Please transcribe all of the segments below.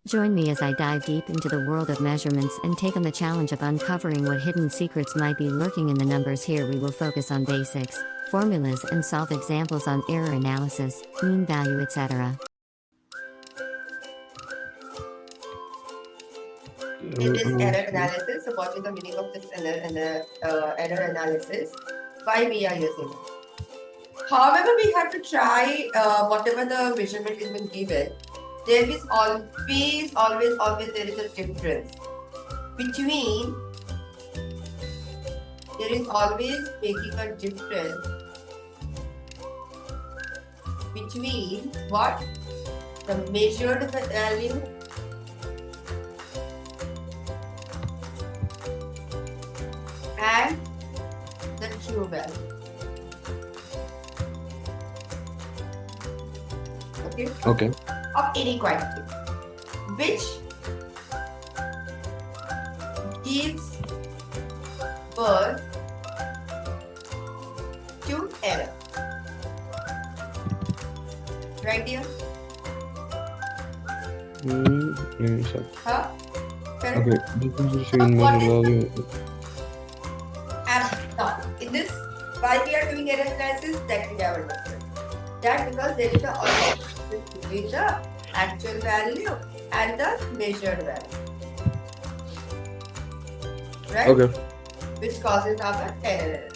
Join me as I dive deep into the world of measurements and take on the challenge of uncovering what hidden secrets might be lurking in the numbers. Here we will focus on basics, formulas, and solve examples on error analysis, mean value, etc. In this error Okay. analysis, so what is the meaning of this error analysis? Why we are using it? However, we have to try whatever the measurement is been given. There is always there is a difference between. There is always making a difference between what the measured value and the true value. Okay. Of any quantity, which gives birth to error. Right here? Give me a sec. Huh? Correct? Okay. Difference between What measure is- value. Now, in this, why we are doing error analysis, that we have understood. That because there is a difference between the actual value and the measured value. Right? Okay. Which causes our error.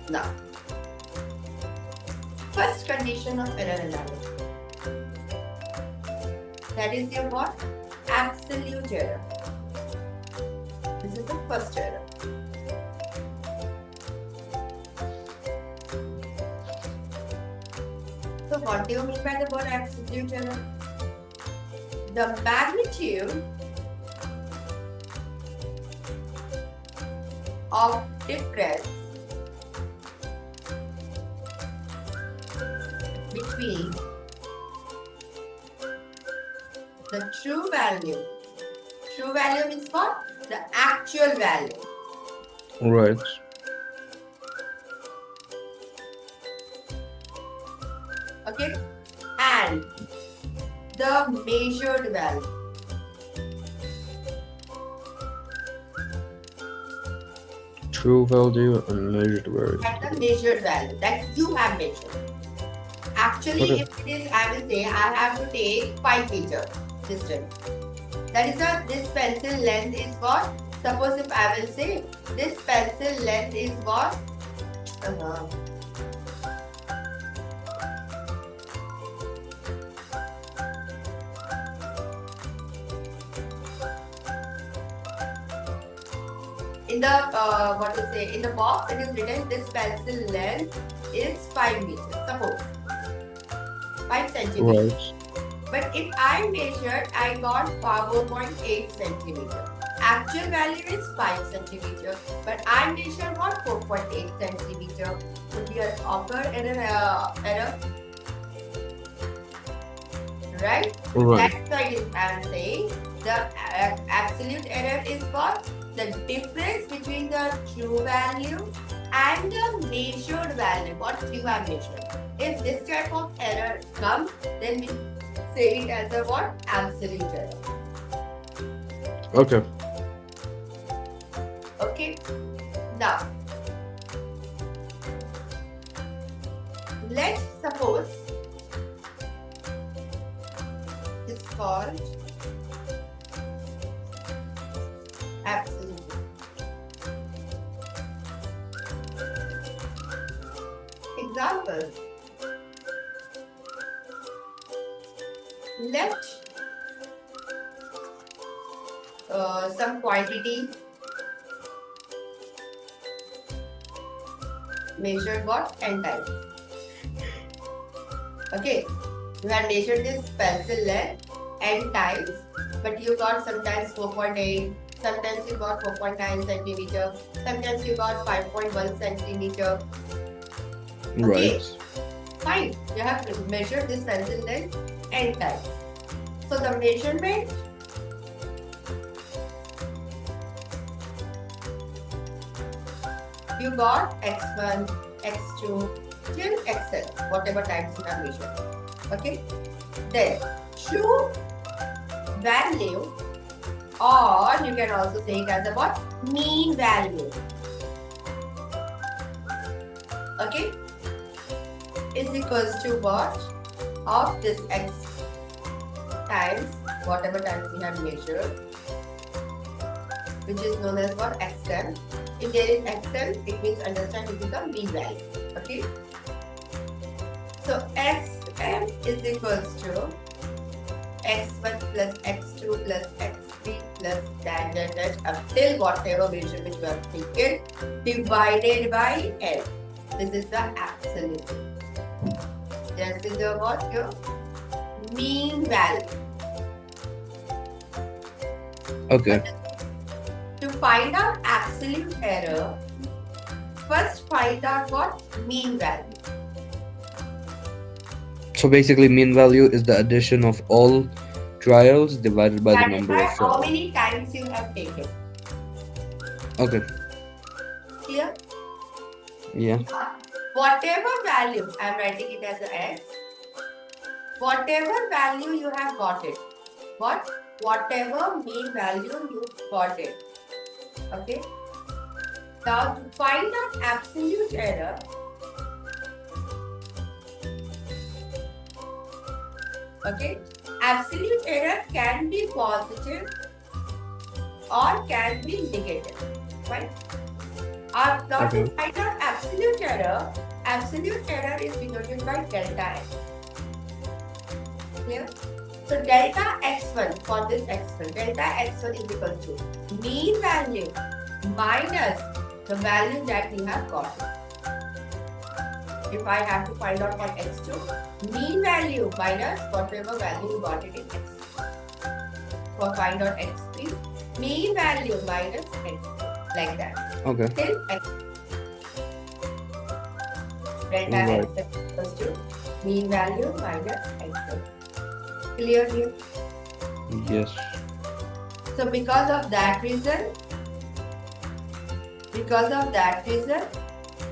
Now, first condition of error analysis. That is your what? Absolute error. This is the first error. So what do you mean by the word absolute error? The magnitude of difference between the true value. True value means what? The actual value. Right. Okay? And the measured value. True value and measured value. At the measured value that you have measured. Actually, Okay. if it is, I will say, I have to take 5 meter distance. That is this pencil length is what? Suppose if I will say, this pencil length is what? In the what to say, in the box it is written this pencil length is 5 meters. Suppose 5 centimeters. Right. But if I measured, I got 4.8 centimeter. Actual value is 5 centimeter, but I measured what? 4.8 centimeter. So here occur error. Right? Right. That's why I am saying the absolute error is what? The difference between the true value and the measured value, what you have measured. If this type of error comes, then we say it as a what? Absolute error. Okay. Okay? Now, let's suppose it's called absolute. Example. Let some quantity measured what? N times. Okay, you have measured this pencil length N times, but you got sometimes 4.8, sometimes you got 4.9 centimeter, sometimes you got 5.1 centimeter. Okay. Right. Fine, you have to measure this pencil length N times. So the measurement you got x1, x2 till xn, whatever times you have measured. Okay. Then true value, or you can also say it as a what? Mean value. Okay? Is equals to what? Of this x times whatever times we have measured, which is known as what? Xm. If there is xm, it means understand it is the mean value. Okay? So xm is equals to x1 plus x2 plus x3 plus dash until whatever measurement you have taken divided by L. This is the absolute. This is the what? Your mean value. Okay. To find out absolute error, first find out what? Mean value. So basically, mean value is the addition of all trials divided by the That is number by of how trials. many times you have taken. Okay. Clear? Yeah. Whatever value, I am writing it as a x. Whatever value you have got it. What? Whatever mean value you got it. Okay? Now to find out absolute error, okay, absolute error can be positive or can be negative, right? Now Okay. to find out absolute error is denoted by delta x. Clear? So delta x1 for this x1, delta x1 is equal to mean value minus the value that we have got. If I have to find out for x2, mean value minus whatever value you got it in x. For find out x3, mean value minus x. Like that. Okay. Till x. Delta Right. x is equals to mean value minus x. Clear here? Yes. So because of that reason,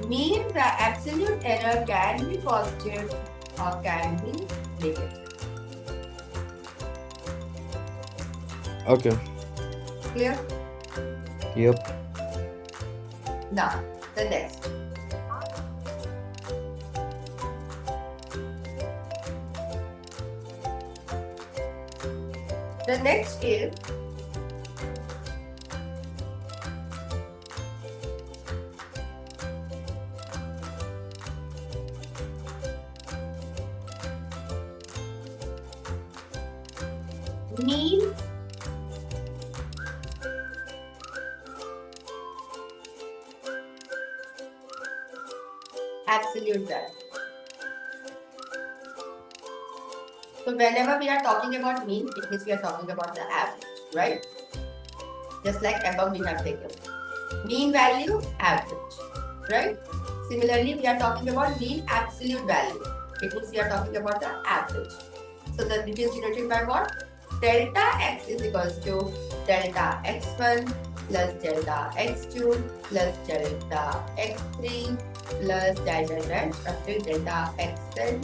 mean the absolute error can be positive or can be negative. Okay. Clear? Yep. Now, the next. The next is mean absolute value. So whenever we are talking about mean, it means we are talking about the average, right? Just like above we have taken. Mean value, average, right? Similarly, we are talking about mean absolute value. It means we are talking about the average. So that it is denoted by what? Delta x is equals to delta x1 plus delta x2 plus delta x3 plus dash until delta xn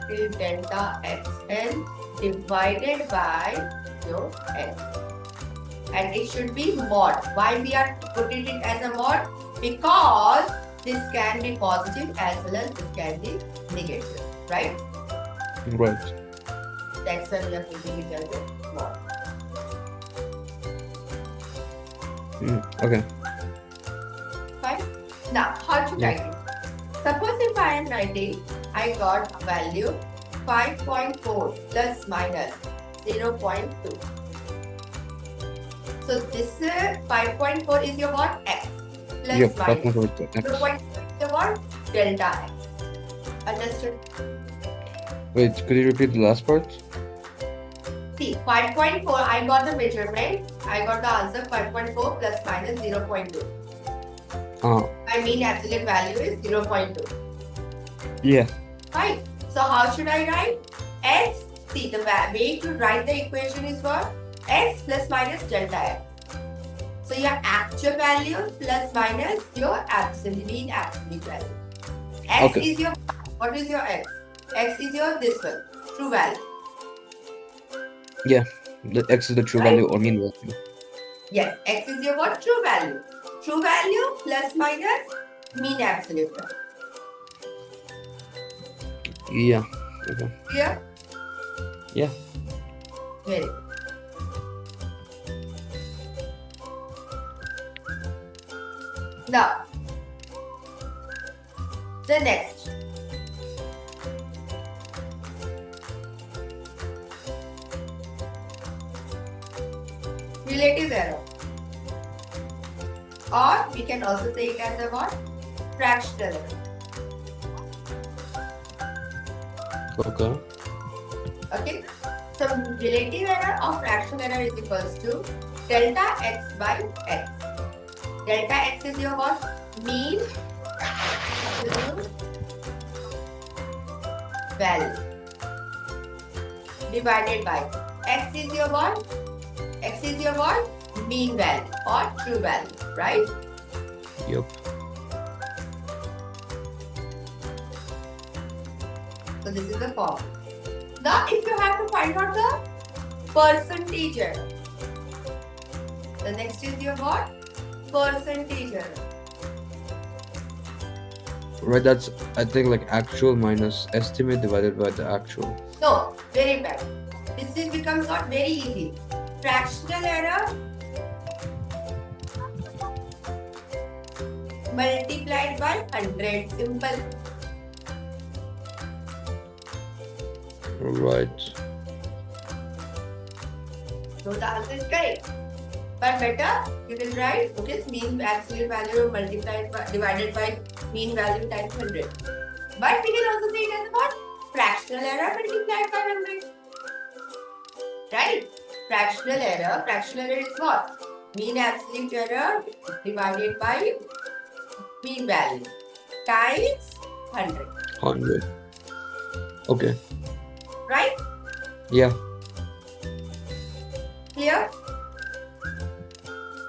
till delta xn divided by your n. And it should be mod. Why we are putting it as a mod? Because this can be positive as well as this can be negative, right? Right. That's why we are putting it as a mod. Okay. Fine. Now, how to write it? Suppose if I am writing, I got value 5.4 plus minus 0.2. So this 5.4 is your what? X plus Yep. minus. 5.4 x. 0.2 is your what? Delta x. Understood? Wait, could you repeat the last part? See, 5.4, I got the measurement. I got the answer 5.4 plus minus 0.2. I mean absolute value is 0.2. Yeah. Fine. So how should I write? X, see the way to write the equation is what? X plus minus delta x. So your actual value plus minus your absolute value. X Okay. is your What is your x? X is your this one, true value. Yeah, the x is the true Right? value or mean value. Yes, x is your what? True value. True value plus minus mean absolute value. Yeah. Okay. Clear? Yeah. Very good. Now, the next. Relative error. Or we can also say it as a what? Fractional error. Okay. Okay. So relative error or fractional error is equals to delta x by x. Delta x is your what? Mean absolute value divided by x is your what? X is your what? Mean value or true value, right? Yep. So this is the form. Now if you have to find out the percentage error, the next is your what? Percentage error. Right, that's I think like actual minus estimate divided by the actual. No, very bad. This is becomes not very easy. Fractional error multiplied by 100. Simple. Right. So the answer is correct. But better, you will write what is mean absolute value multiplied by divided by mean value times 100. But we can also say it as what? Fractional error multiplied by 100. Right? Fractional error is what? Mean absolute error divided by mean value times 100. 100. Okay. Right? Yeah. Clear?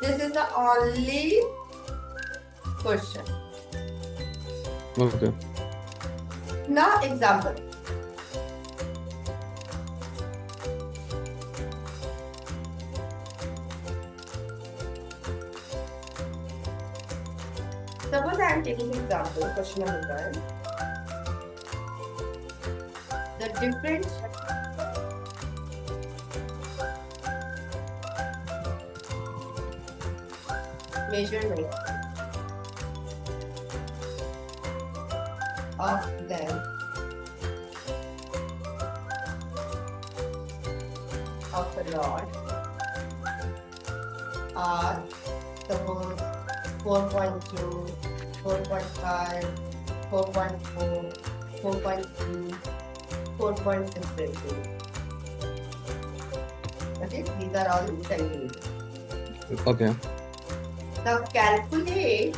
This is the only question. Okay. Now example. Suppose I am taking example, question number 1. The different measurement of them of a rod are suppose 4.2, 4.5, 4.4, 4.3, 4.6 centimeters. Okay, these are all in centimeters. Okay. Now calculate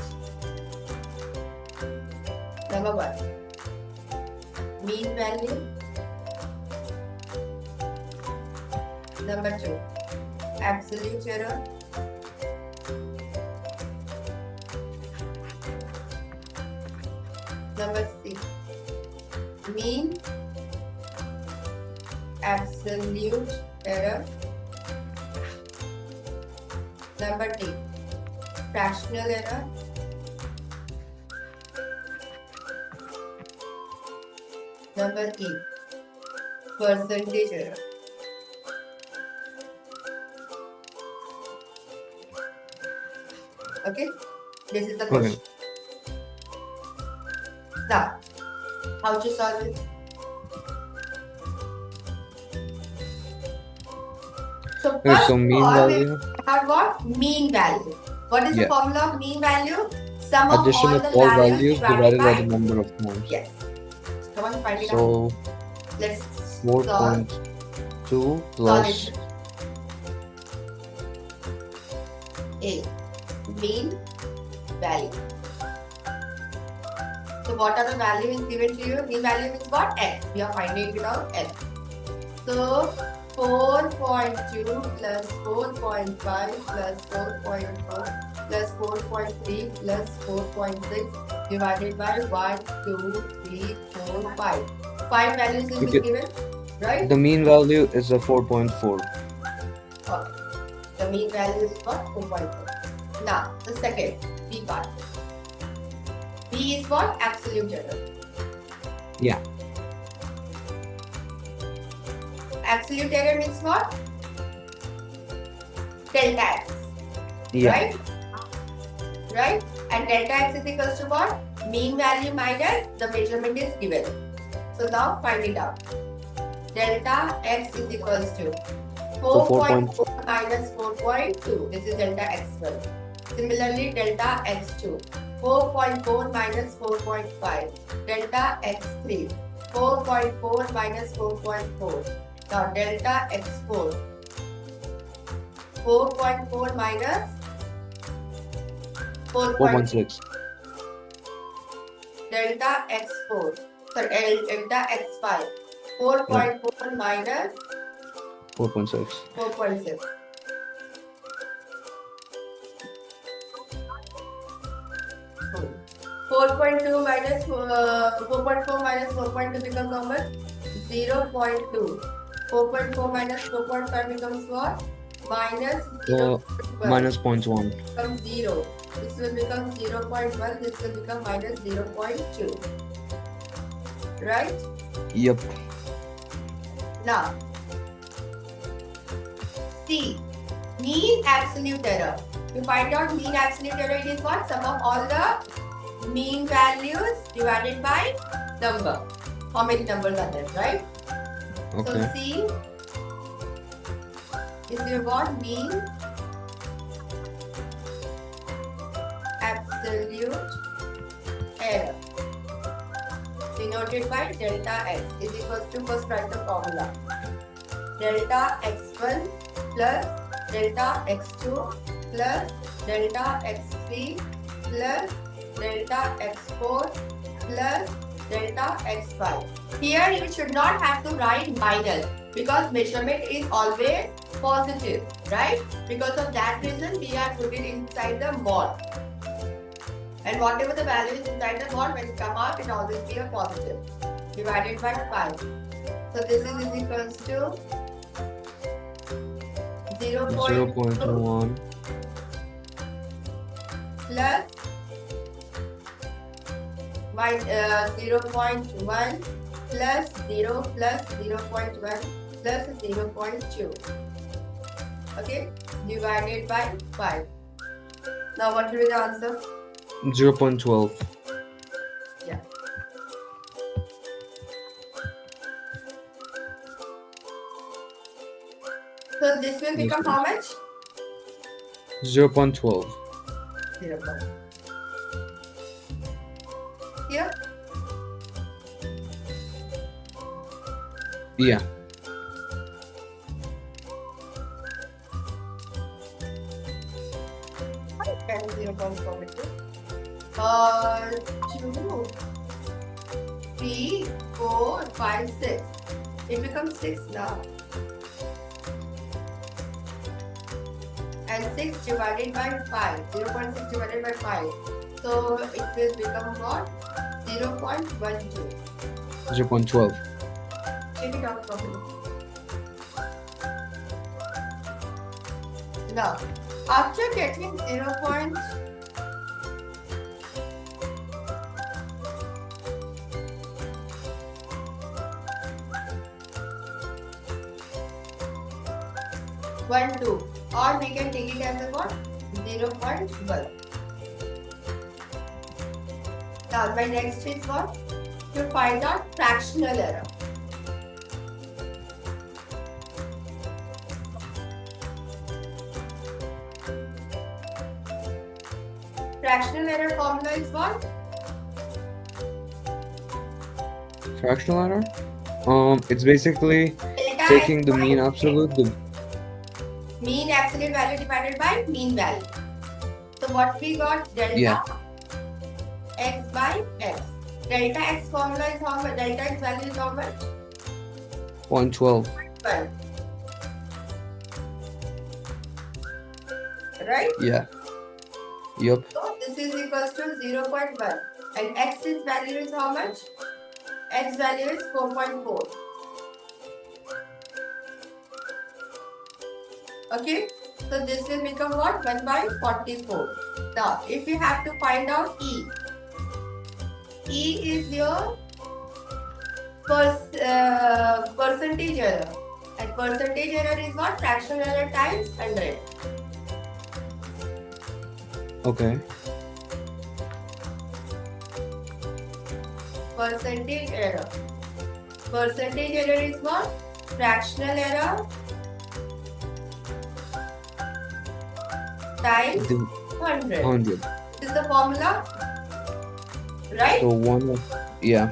number 1, mean value. Number 2, absolute error. Number 3, mean absolute error. Number 8, fractional error. Number 8, percentage error. Okay, this is the question. Now, how to solve it? So Okay, first so of mean all, we value, have got mean value. What is the yeah, formula of mean value? Sum of addition all of the all values values divided divided by the by number of times. yes. Come on, find it out. So Let's solve 4.2 solve plus it. A, mean value. So what are the values given to you? Mean value is what? X. We are finding it out X. So 4.2 plus 4.5 plus 4.4 plus 4.3 plus 4.6 divided by 1, 2, 3, 4, 5. 5 values will be Okay. given, right? The mean value is a 4.4. Okay. The mean value is what? 4.4. Now, the second B part. B is what? Absolute error. Yeah. Absolute error means what? Delta x. Yeah. Right? Right? And delta x is equals to what? Mean value minus the measurement is given. So now find it out. Delta x is equals to 4.4 minus 4.2. This is delta x1. Similarly, delta x2. 4.4 minus 4.5. Delta x3. 4.4 minus 4.4. Now delta x4. 4.4 minus 4.6. delta x4. Sorry, delta x5. 4.4 minus 4.6. 4.6. 4.2 minus 4.4 minus 4.2 becomes how much? 0.2. 4.4 minus 4.5 becomes what? Minus 0.1. Minus 0.1. Becomes 0. This will become 0.1. This will become minus 0.2. Right? Yep. Now, C. Mean absolute error. To find out mean absolute error, it is what? Sum of all the mean values divided by number. How many numbers are there, right? Okay. So C is your what? Mean absolute error. Denoted by delta x is equals to, first write the formula. Delta x1 plus delta x2 plus delta x3 plus delta x4 plus delta x5. Here you should not have to write minus because measurement is always positive, right? Because of that reason we are putting inside the mod. And whatever the value is inside the mod, when it come out, it always be a positive. Divided by 5. So this is equals to 0.2 0.1 plus 0.1 plus 0 plus 0.1 plus 0.2. Okay, divided by 5. Now what will be the answer? 0.12. Yeah. So this will become how much? 0.12. 0. Here? Yeah. And 0.42. 2, 3, 4, 5, 6. It becomes 6 now. And 6 divided by 5. 0.6 divided by 5. So it will become what? 0.12. 0.12. Check it out properly. Now, after getting 0. One, 2, or we can take it as a what? 0.1. Now, my next is what? To find out fractional error. Fractional error formula is what? Fractional error? It's basically Delta taking x the by mean x. absolute. Mean absolute value divided by mean value. So what we got? Delta x by x. Delta x formula is how much? Delta x value is how much? 0.12. 12. Right? Yeah. Yup. So this is equals to 0.1. And x's value is how much? X value is 4.4. Okay, so this will become what? 1 by 44. Now, if you have to find out E is your percentage error. And percentage error is what? Fractional error times 100. Okay. Percentage error. Percentage error is what? Fractional error times 100. 100. This is the formula, right? So one. Yeah.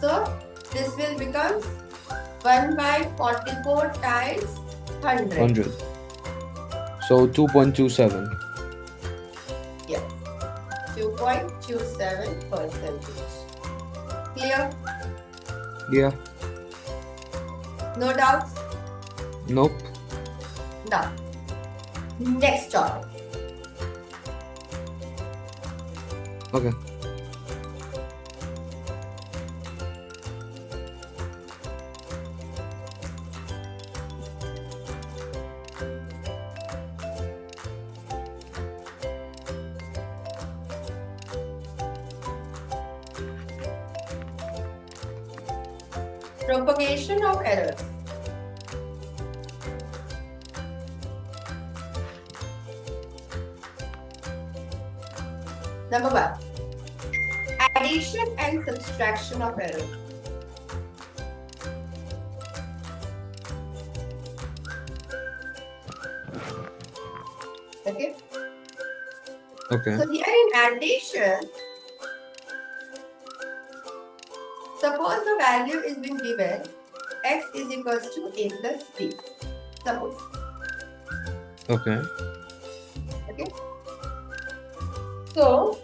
So this will become 1 by 44 times 100. 100. So 2.27. Yes. 2.27%. Clear? Yeah. No doubts? Nope. Now, next topic. Okay. Propagation of errors. Number 1. Addition and subtraction of errors. Okay. Okay. So here in addition, suppose the value is being given x is equals to a plus b. Suppose. Okay. Okay. So,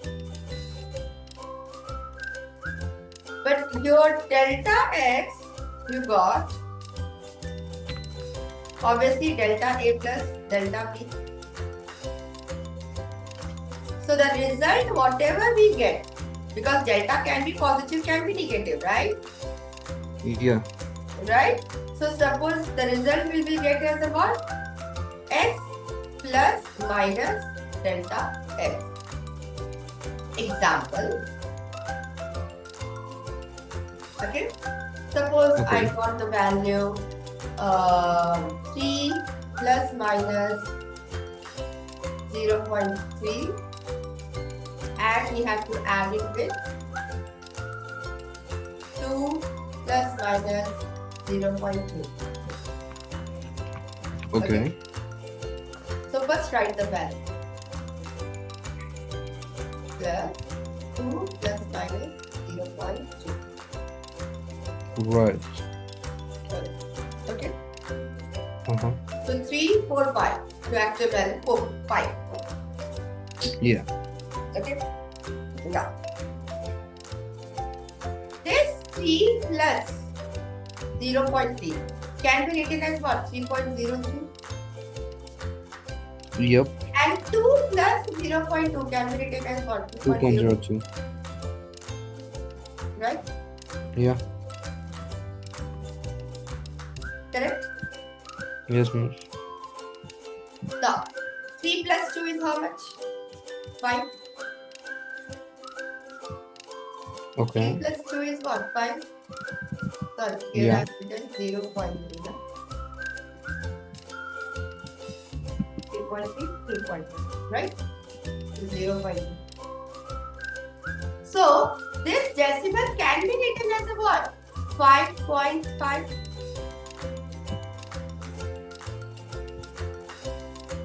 but your delta x you got obviously delta a plus delta b. So the result whatever we get, because delta can be positive, can be negative, right? Yeah. Right? So suppose the result will be get as a what? X plus minus delta x. Example. Okay. Suppose I Okay. got the value 3 plus minus 0.3 and we have to add it with 2 plus minus 0.2. Okay. So first write the value. Plus 2 plus minus 0.2. Right. Okay. Uh-huh. So 3, 4, 5. So actual value 4, 5. Yeah. Okay. Now. This 3 plus 0.3 can be written as what? 3.03. Yep. And 2 plus 0.2 can be written as what? 2.02. Right? Yeah. Correct? Yes, miss. Now, 3 plus 2 is how much? 5. Okay. 3 plus 2 is what? 5. Sorry, here Yeah. I have written 0.3. 3.3, 3.3, right? 0.3. So, this decimal can be written as a what? 5.5.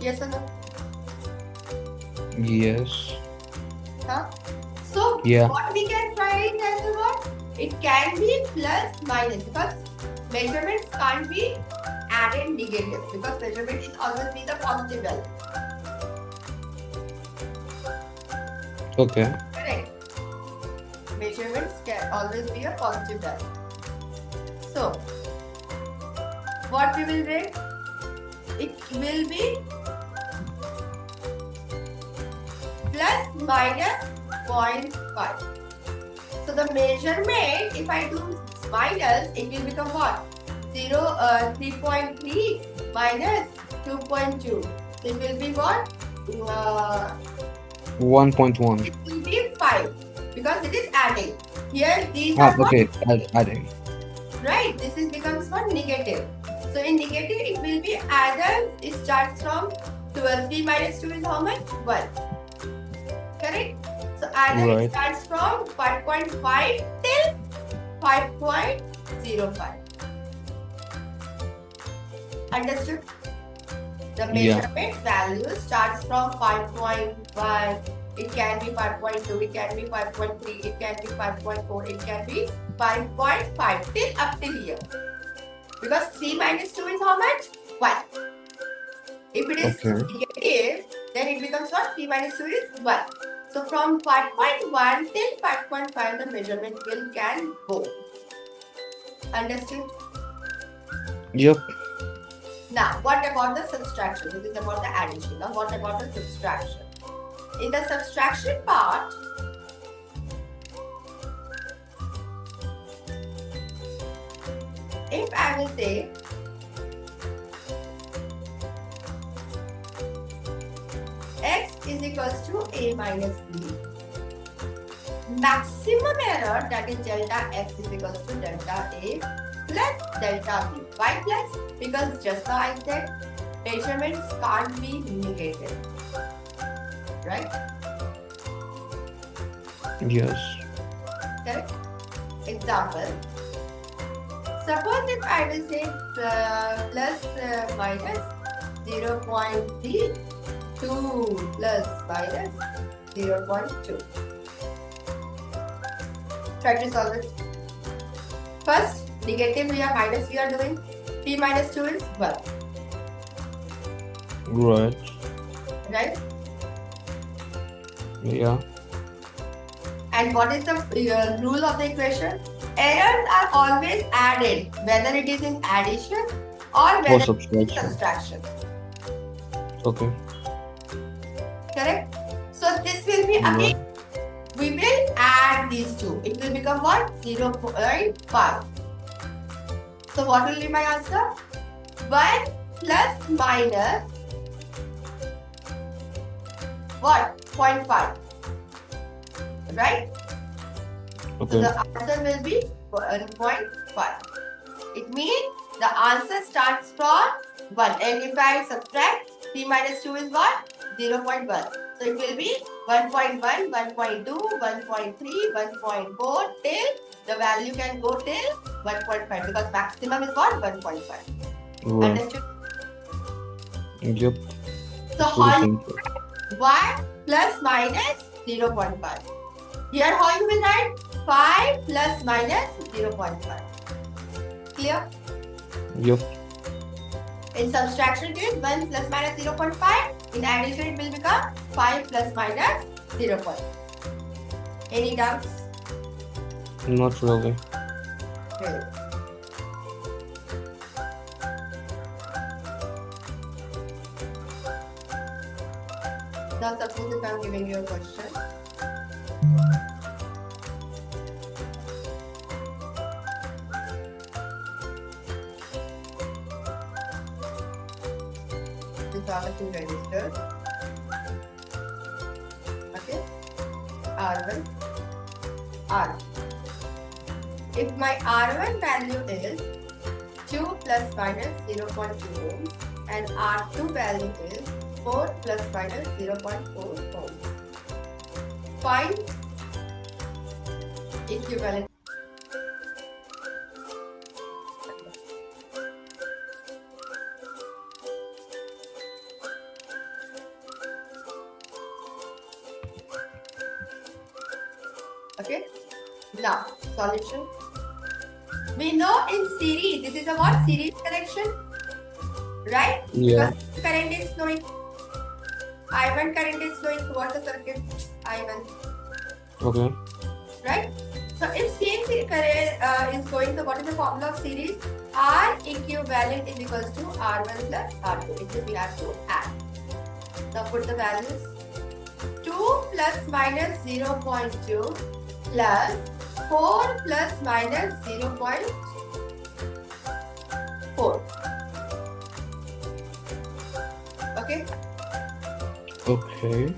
Yes or no? Yes. Huh? So, Yeah. what we can write as a what? It can be plus minus because measurements can't be added negative because measurement is always be the positive value. Okay. Correct. Measurements can always be a positive value. So, what we will write? It will be plus minus 0.5. So the measurement, if I do minus, it will become what? 3.3 minus 2.2. It will be what? 1.1. It will be 5 because it is adding. Here these are what? Okay, adding. Right, this is becomes what? Negative. So in negative it will be either it starts from 12. 3 minus 2 is how much? 1. Correct? So either Right. it starts from 5.5 till 5.05. Understood? The measurement value starts from 5.1. It can be 5.2, it can be 5.3, it can be 5.4, it can be 5.5 till up till here. Because 3 minus 2 is how much? 1. If it is Okay. negative, then it becomes what? 3 minus 2 is 1. So from 5.1 till 5.5, the measurement can go. Understood? Yep. Now, what about the subtraction? This is about the addition. Now, what about the subtraction? In the subtraction part, if I will say x is equals to a minus b, maximum error, that is delta x is equals to delta a plus delta b. Why plus? Because just now I said measurements can't be negative. Right? Yes. Correct? Example. Suppose if I will say plus minus 0.3 2 plus minus 0.2. Try to solve it. First, negative we are minus we are doing. 3 minus 2 is 1. Right. Right? Yeah. And what is the rule of the equation? Errors are always added, whether it is in addition or whether it is in subtraction. Okay. Correct? So this will be again, we will add these two. It will become what? 0.5. So what will be my answer? 1 plus minus what? 0.5. Right? Okay. So the answer will be 1.5. It means the answer starts from 1. And if I subtract, 3 minus 2 is what? 0.1. So it will be 1.1, 1.2, 1.3, 1.4 till the value can go till 1.5 because maximum is what? 1.5. Right. Understood? Yep. So It's very how simple. 1 plus minus 0.5. Here how you will write 5 plus minus 0.5. Clear? Yep. In subtraction it is 1 plus minus 0.5. In addition it will become 5 plus minus 0.5. Any doubts? Not really. Good. Now suppose if I am giving you a question. These are the two registers. Okay. R1, R. If my R1 value is 2 plus minus 0.2 ohms and R2 value is 4 plus minus 0.4 ohms. Find equivalent. Okay. Now, solution. We know in series, this is a what? Series connection. Right? Yeah. Because current is flowing. I1 current is flowing towards the circuit. I1. Okay. Right? So if same current is going, so what is the formula of series? R equivalent is equals to R1 plus R2. It means we have to add. Now put the values. 2 2 plus minus 0.2 plus 4 plus minus 0.4. Okay? Okay.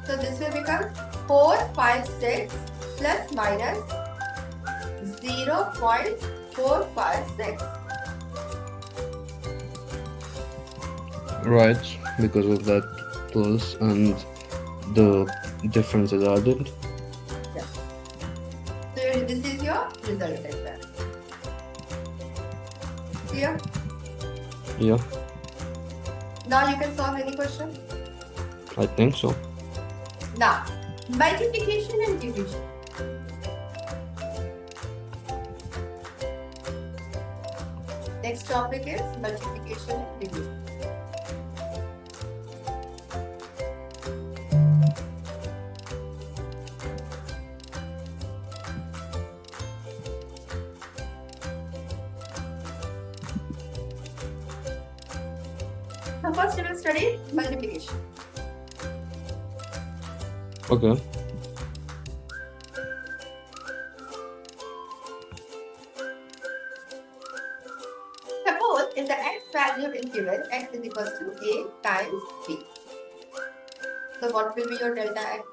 So this will become 4, 5, 6 plus minus 0.456. Right, because of that plus and the difference is added. Yeah. So this is your result like that. Clear? Yeah, Now you can solve any question. I think so. Now, multiplication and division. Next topic is multiplication and division. So first we will study multiplication. Okay. Suppose if the x value is given, x is equals to a times b. So what will be your delta x?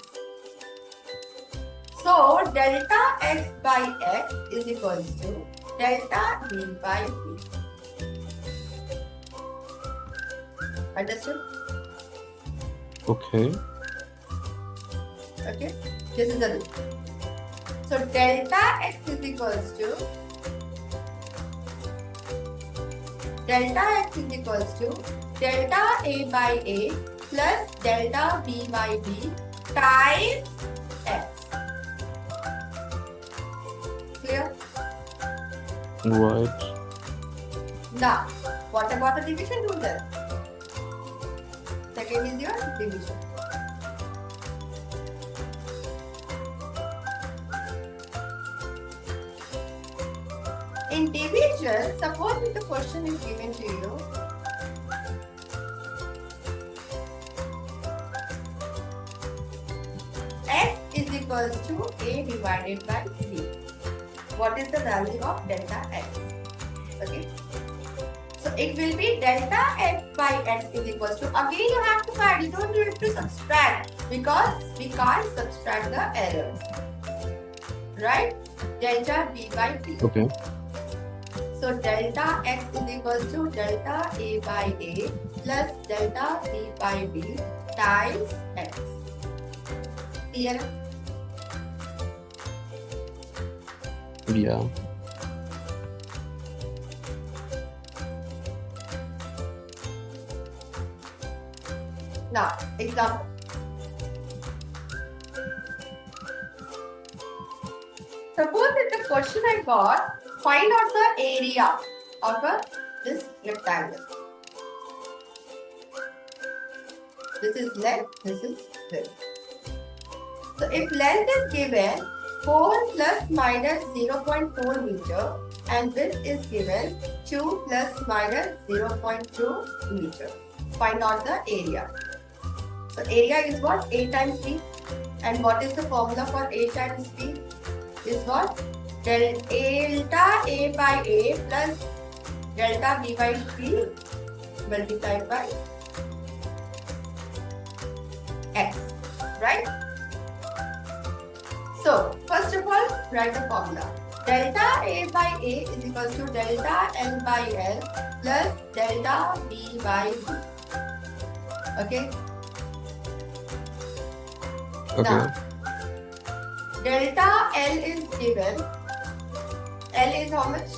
So delta x by x is equals to delta b by b. Understood? Okay. Okay, this is the rule. So delta x is equals to delta a by a plus delta b by b times x. Clear? Right. Now, what about the division rule then? Second is your division. In division, suppose if the question is given to you, x is equals to a divided by b. What is the value of delta x? Okay. So it will be delta x by x is equals to, again you have to add, you don't need to subtract because we can't subtract the errors. Right? Delta b by b. Okay. So delta x is equals to delta a by a plus delta b by b times x. Clear? Yeah. Now, example. Suppose in the question I got, find out the area of this rectangle. This is length, this is width. So if length is given 4 plus minus 0.4 meter and width is given 2 plus minus 0.2 meter. Find out the area. So area is what? A times B. And what is the formula for A times B? Is what? Delta A by A plus delta B by B multiplied by x. Right? So, first of all, write the formula. Delta A by A is equals to delta L by L plus delta B by B. Okay? Okay. Now, delta L is given. L is how much?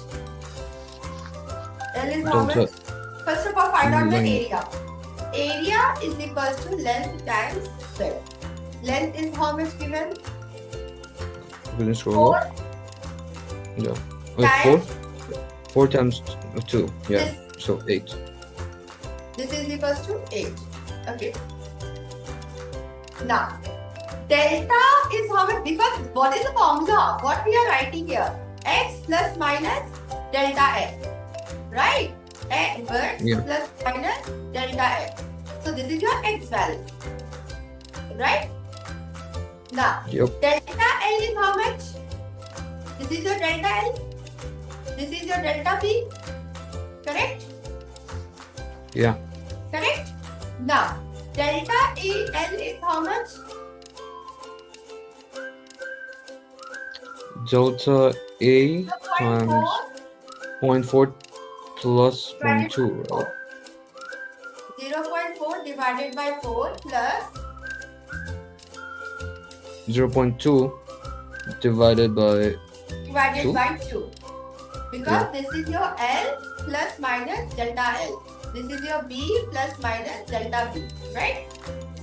L is how Delta- much? First of all, find out the Length. area. Area is equals to length times width. Length is how much given? Will you scroll 4 up? Yeah. Wait, times 4 times 2. Yeah. this. So 8. This is equals to 8. Okay. Now, delta is how much? Because what is the formula? What we are writing here? X plus minus delta x. Right? X Yeah. plus minus delta x. So this is your x value. Right? Now, Yep. delta L is how much? This is your delta L. This is your delta B. Correct? Yeah. Correct? Now, delta L is how much? Delta A times 0.4 0.4 plus divided 0.2, by right? 0.4 divided by 4 plus 0.2 divided by divided 2? by 2. Because Yeah. this is your L plus minus delta L. This is your B plus minus delta B. Right?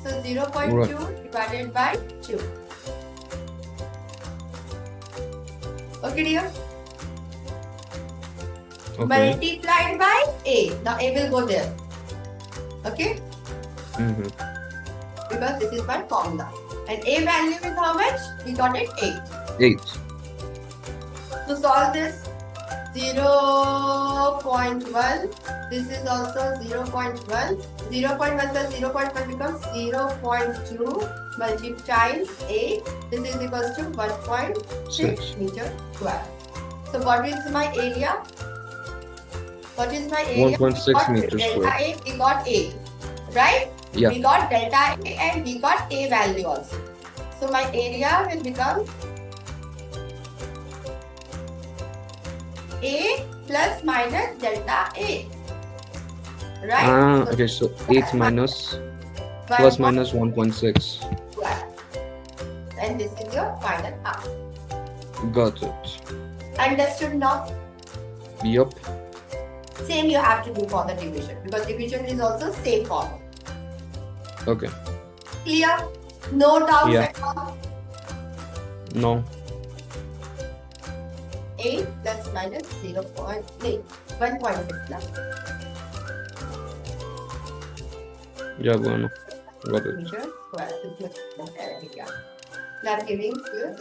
So 0.2 divided by 2. Okay, dear? Okay. Multiplied by A. Now A will go there. Okay? Mm-hmm. Because this is my formula. And A value is how much? We got it 8. 8. To solve this, 0.1. This is also 0.1. 0.1 plus 0.1 becomes 0.2 multiplied times 8. This is equals to 1.6 6. meter square. So what is my area? What is my area? 1.6 meters delta square. A, we got A. Right? Yeah. We got delta A and we got A value also. So my area will become A plus minus delta A. Right? Okay, so 8 minus plus minus 1.6. And this is your final answer. Got it. Understood now? Yup. Same you have to do for the division because division is also same formula. Okay. Clear? No doubts Yeah. at all? No. 8 plus minus 0.8. 1.6 now. Yeah, bueno. Got it. Meter square. This is the area. Now giving you